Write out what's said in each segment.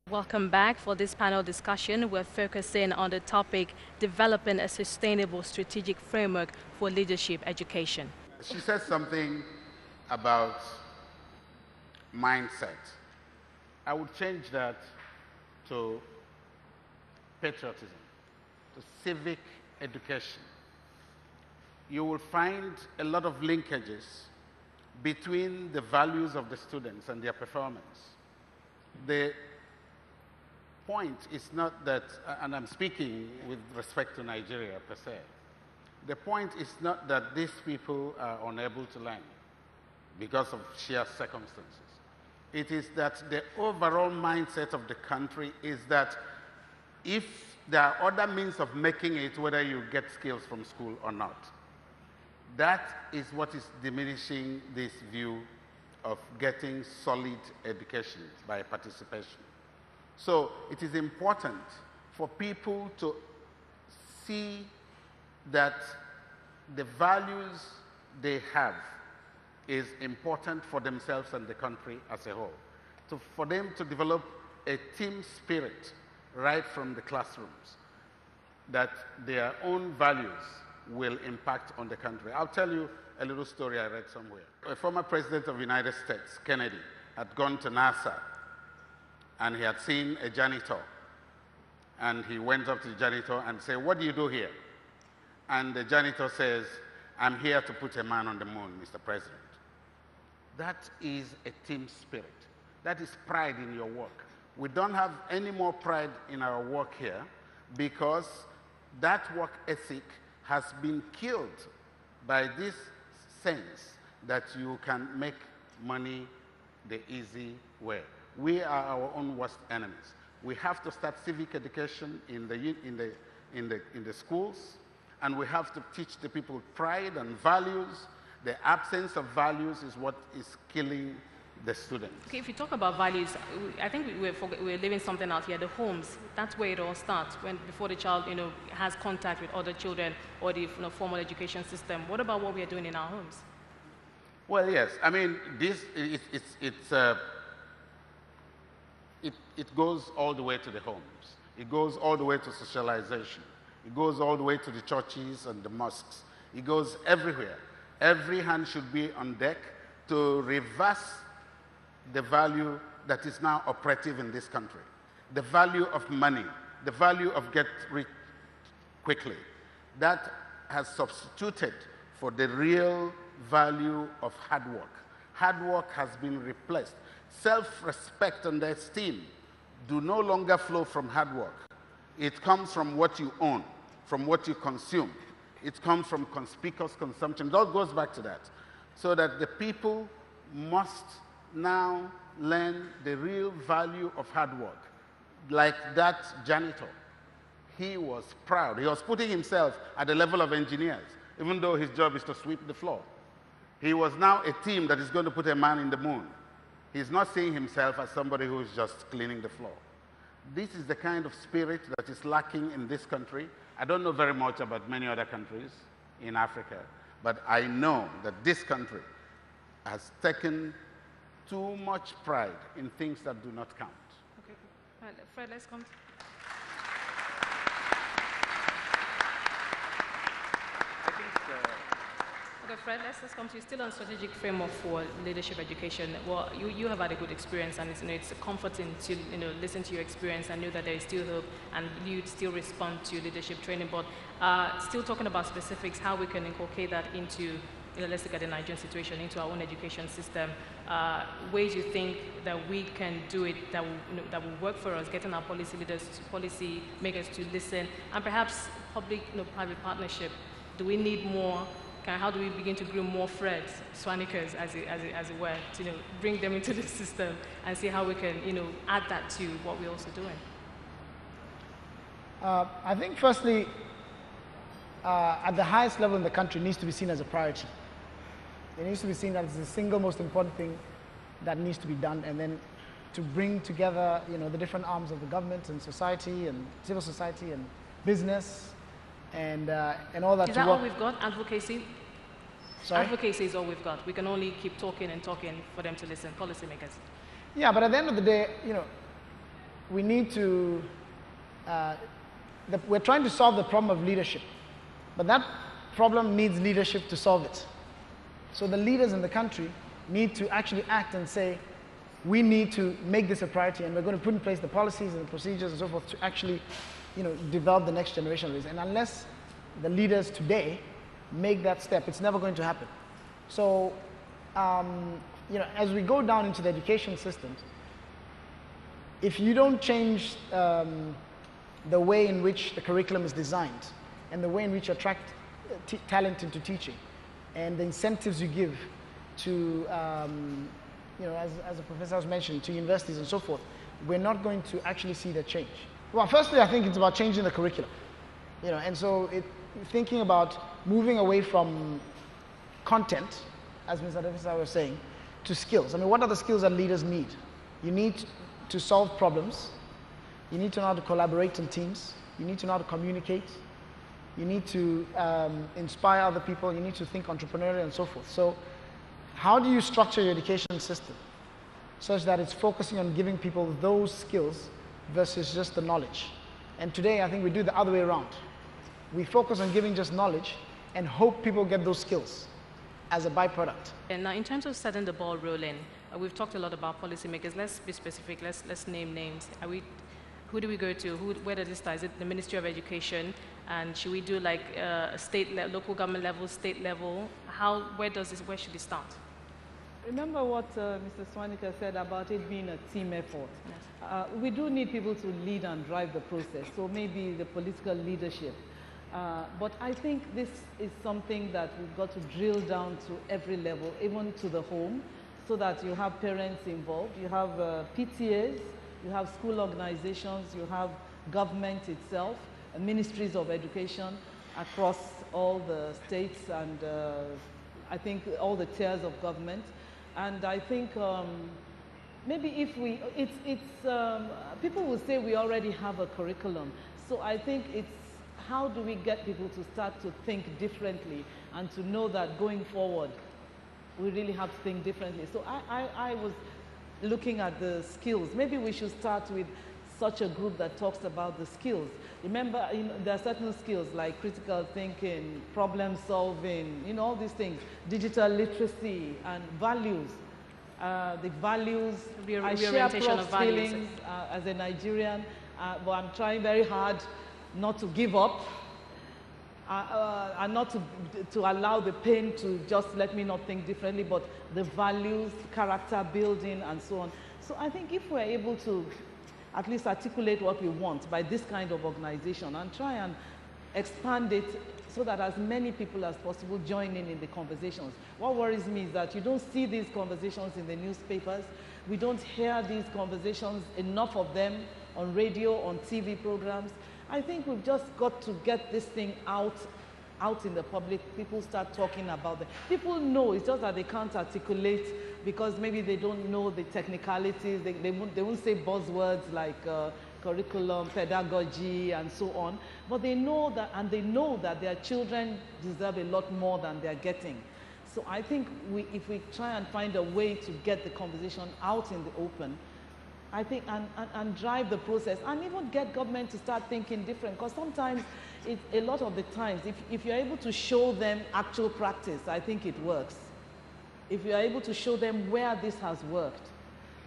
Welcome back. For this panel discussion, we're focusing on the topic developing a sustainable strategic framework for leadership education. She said something about mindset. I would change that to patriotism, to civic education. You will find a lot of linkages between the values of the students and their performance. The point is not that, and I'm speaking with respect to Nigeria per se, the point is not that these people are unable to learn because of sheer circumstances. It is that the overall mindset of the country is that if there are other means of making it, whether you get skills from school or not, that is what is diminishing this view of getting solid education by participation. So it is important for people to see that the values they have is important for themselves and the country as a whole. For them to develop a team spirit right from the classrooms, that their own values will impact on the country. I'll tell you a little story I read somewhere. A former president of the United States, Kennedy, had gone to NASA and he had seen a janitor. And he went up to the janitor and said, "What do you do here?" And the janitor says, "I'm here to put a man on the moon, Mr. President." That is a team spirit. That is pride in your work. We don't have any more pride in our work here because that work ethic has been killed by this sense that you can make money the easy way. We are our own worst enemies. We have to start civic education in the schools, and we have to teach the people pride and values. The absence of values is what is killing the students. Okay, if you talk about values, I think we're leaving something out here. The homes, that's where it all starts. Before the child, has contact with other children or the formal education system. What about what we are doing in our homes? Well, yes. I mean, it goes all the way to the homes. It goes all the way to socialization. It goes all the way to the churches and the mosques. It goes everywhere. Every hand should be on deck to reverse the value that is now operative in this country. The value of money, the value of get rich quickly. That has substituted for the real value of hard work. Hard work has been replaced. Self-respect and esteem do no longer flow from hard work. It comes from what you own, from what you consume. It comes from conspicuous consumption. It all goes back to that. So that the people must now learn the real value of hard work. Like that janitor. He was proud. He was putting himself at the level of engineers, even though his job is to sweep the floor. He was now a team that is going to put a man in the moon. He's not seeing himself as somebody who is just cleaning the floor. This is the kind of spirit that is lacking in this country. I don't know very much about many other countries in Africa, but I know that this country has taken too much pride in things that do not count. Okay. Fred, let's come. Okay, Fred, let's come to you. Still on strategic framework for leadership education. Well, you have had a good experience, and it's comforting to listen to your experience and know that there is still hope, and you still respond to leadership training. But still talking about specifics, how we can inculcate that into, let's look at the Nigerian situation, into our own education system. Ways you think that we can do it that will work for us, getting our policy leaders, policy makers to listen, and perhaps public-private partnership. Do we need more? How do we begin to groom more Freds, Swanikers, as it were, to bring them into the system and see how we can add that to what we're also doing? I think firstly, at the highest level in the country, it needs to be seen as a priority. It needs to be seen as the single most important thing that needs to be done, and then to bring together the different arms of the government and society and civil society and business and all that. Is that all we've got? Advocacy? Sorry? Advocacy is all we've got. We can only keep talking and talking for them to listen, policymakers. Yeah, but at the end of the day, we need to, we're trying to solve the problem of leadership, but that problem needs leadership to solve it. So the leaders in the country need to actually act and say, we need to make this a priority, and we're going to put in place the policies and the procedures and so forth to actually, develop the next generation of this. And unless the leaders today make that step, it's never going to happen. So, as we go down into the education systems, if you don't change the way in which the curriculum is designed and the way in which you attract talent into teaching and the incentives you give to, as the professor was mentioning, to universities and so forth, we're not going to actually see the change. Well, firstly, I think it's about changing the curriculum. And so thinking about moving away from content, as Mr. Adefisa was saying, to skills. I mean, what are the skills that leaders need? You need to solve problems. You need to know how to collaborate in teams. You need to know how to communicate. You need to inspire other people. You need to think entrepreneurially and so forth. So how do you structure your education system such that it's focusing on giving people those skills versus just the knowledge? And today, I think we do the other way around. We focus on giving just knowledge and hope people get those skills as a byproduct. And now, in terms of setting the ball rolling, we've talked a lot about policymakers. Let's be specific. Let's name names. Who do we go to? Where does this start? Is it the Ministry of Education? And should we do like local government level, state level? Where should it start? Remember what Mr. Swanika said about it being a team effort. Yes. We do need people to lead and drive the process, so maybe the political leadership. But I think this is something that we've got to drill down to every level, even to the home, so that you have parents involved, you have PTAs, you have school organizations, you have government itself, ministries of education across all the states and I think all the tiers of government. And I think maybe if people will say we already have a curriculum. So I think it's how do we get people to start to think differently and to know that going forward, we really have to think differently. So I was looking at the skills. Maybe we should start with such a group that talks about the skills. Remember, there are certain skills like critical thinking, problem solving, all these things, digital literacy and values. The values, I share Prof's feelings as a Nigerian, but I'm trying very hard not to give up and not to allow the pain to just let me not think differently, but the values, character building, and so on. So I think if we're able to at least articulate what we want by this kind of organization and try and expand it so that as many people as possible join in the conversations. What worries me is that you don't see these conversations in the newspapers. We don't hear these conversations, enough of them, on radio, on TV programs. I think we've just got to get this thing out in the public. People start talking about it. People know, it's just that they can't articulate because maybe they don't know the technicalities. They won't say buzzwords like curriculum, pedagogy, and so on. But they know that, and they know that their children deserve a lot more than they're getting. So I think if we try and find a way to get the conversation out in the open, I think, and drive the process, and even get government to start thinking different, because sometimes, a lot of the times, if you're able to show them actual practice, I think it works. If you're able to show them where this has worked.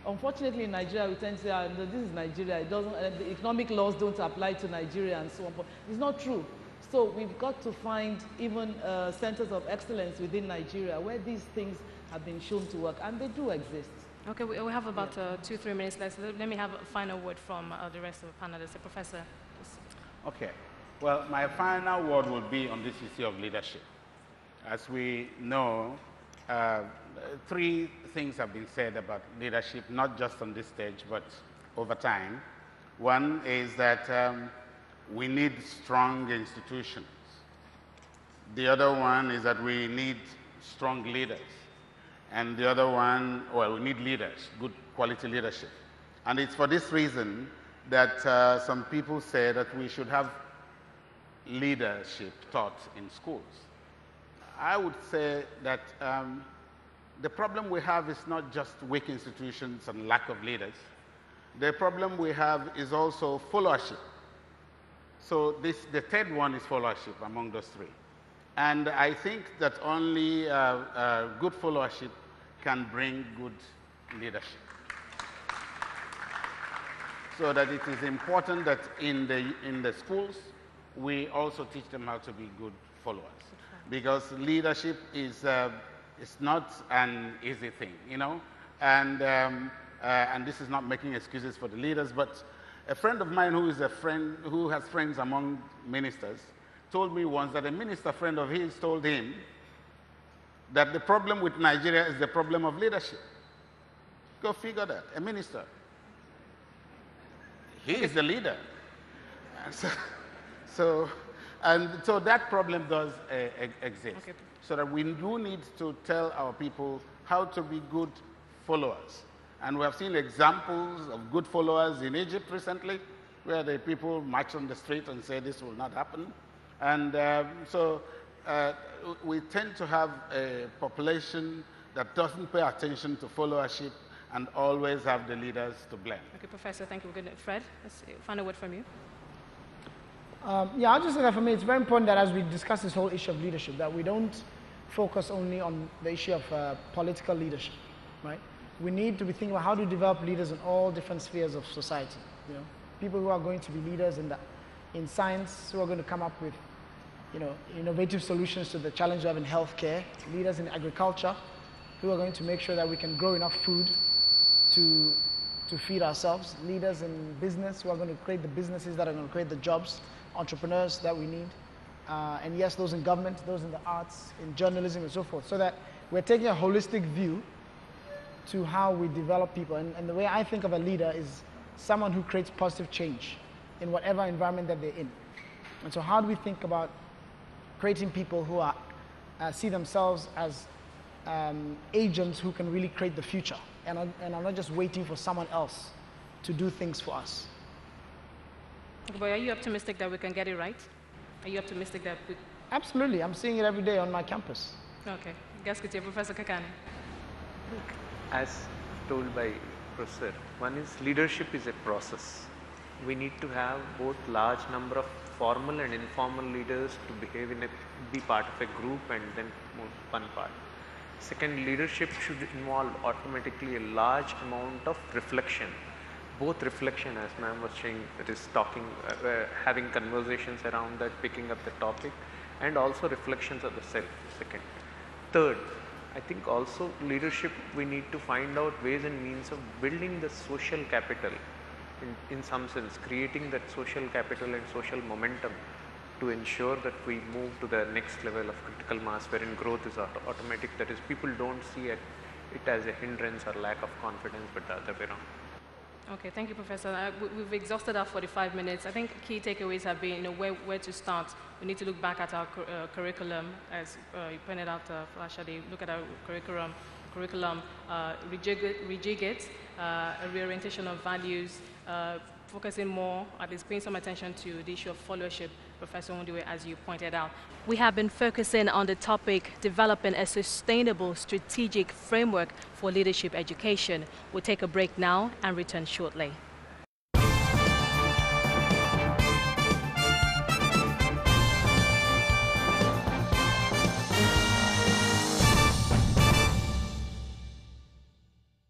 Unfortunately, in Nigeria, we tend to say, no, this is Nigeria, the economic laws don't apply to Nigeria, and so on, but it's not true. So we've got to find even centers of excellence within Nigeria where these things have been shown to work, and they do exist. Okay, we have about 2-3 minutes left. Let me have a final word from the rest of the panelists. Professor. Okay. Well, my final word will be on this issue of leadership. As we know, 3 things have been said about leadership, not just on this stage, but over time. One is that we need strong institutions. The other one is that we need strong leaders. And the other one, well, we need leaders, good quality leadership. And it's for this reason that some people say that we should have leadership taught in schools. I would say that the problem we have is not just weak institutions and lack of leaders, The problem we have is also followership. So the third one is followership among those three. And I think that only good followership can bring good leadership. So that it is important that in the schools, we also teach them how to be good followers. Because leadership is not an easy thing, you know. And this is not making excuses for the leaders, but a friend of mine who has friends among ministers told me once that a minister friend of his told him that the problem with Nigeria is the problem of leadership. Go figure that. A minister. He is the leader. And so that problem does exist. Okay. So that we do need to tell our people how to be good followers. And we have seen examples of good followers in Egypt recently, where the people march on the street and say this will not happen. And we tend to have a population that doesn't pay attention to followership and always have the leaders to blame. Okay, Professor, thank you. We're going to Fred, let's find a word from you. Yeah, I'll just say that for me, it's very important that as we discuss this whole issue of leadership, that we don't focus only on the issue of political leadership, right? We need to be thinking about how to develop leaders in all different spheres of society. You know, people who are going to be leaders in science, who are going to come up with, you know, innovative solutions to the challenge we have in healthcare. Leaders in agriculture, who are going to make sure that we can grow enough food to feed ourselves. Leaders in business, who are going to create the businesses that are going to create the jobs. Entrepreneurs that we need. And yes, those in government, those in the arts, in journalism, and so forth. So that we're taking a holistic view to how we develop people. And the way I think of a leader is someone who creates positive change in whatever environment that they're in. And so how do we think about creating people who are, see themselves as agents who can really create the future and are not just waiting for someone else to do things for us? But are you optimistic that we can get it right? Are you optimistic that we... Absolutely. I'm seeing it every day on my campus. Okay. Professor Kakane. As told by Professor, one is leadership is a process. We need to have both large number of formal and informal leaders to behave be part of a group and then move one part. Second, leadership should involve automatically a large amount of reflection. Both reflection, as ma'am was saying, that is talking, having conversations around that, picking up the topic, and also reflections of the self, second. Third, I think also leadership, we need to find out ways and means of building the social capital, in some sense, creating that social capital and social momentum to ensure that we move to the next level of critical mass wherein growth is automatic, that is, people don't see it as a hindrance or lack of confidence, but the other way around. Okay, thank you, Professor. We've exhausted our 45 minutes. I think key takeaways have been, you know, where to start. We need to look back at our curriculum, as you pointed out, Flashadi, look at our curriculum, rejig it, a reorientation of values, focusing more, at least paying some attention to the issue of followership, Professor Undiwe, as you pointed out. We have been focusing on the topic, developing a sustainable strategic framework for leadership education. We'll take a break now and return shortly.